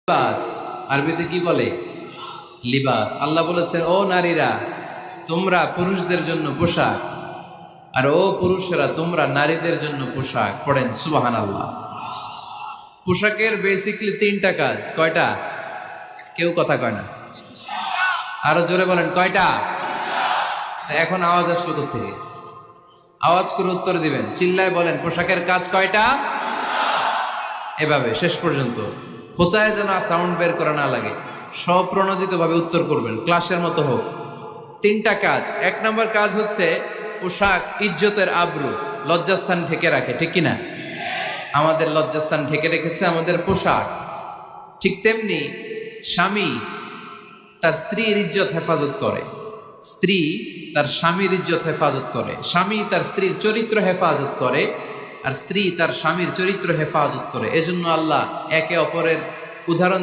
লিবাস আরবিতে কি বলে? লিবাস। আল্লাহ বলেছেন, ও নারীরা তোমরা পুরুষদের জন্য পোশাক, আর ও পুরুষেরা তোমরা নারীদের জন্য পোশাক। পড়েন সুবহানাল্লাহ। পোশাকের বেসিকলি তিনটা কাজ। কয়টা? কেউ কথা কয় না, আরো জোরে বলেন কয়টা? এখন আওয়াজ আসলো কোত্থেকে? আওয়াজ করে উত্তর দিবেন, চিল্লায় বলেন পোশাকের কাজ কয়টা? এভাবে শেষ পর্যন্ত খোঁচায় যেন সাউন্ড বের করা না লাগে, স্বপ্রণোদিত ভাবে উত্তর করবেন, ক্লাসের মতো হোক। তিনটা কাজ। এক নম্বর কাজ হচ্ছে পোশাক ইজ্জতের আবরু, লজ্জাস্থান ঢেকে রাখে, ঠিক কিনা? আমাদের লজ্জাস্থান ঢেকে রেখেছে আমাদের পোশাক। ঠিক তেমনি স্বামী তার স্ত্রীর ইজ্জত হেফাজত করে, স্ত্রী তার স্বামীর ইজ্জত হেফাজত করে, স্বামী তার স্ত্রীর চরিত্র হেফাজত করে, আর স্ত্রী তার স্বামীর চরিত্র হেফাজত করে। এজন্য আল্লাহ একে অপরের উদাহরণ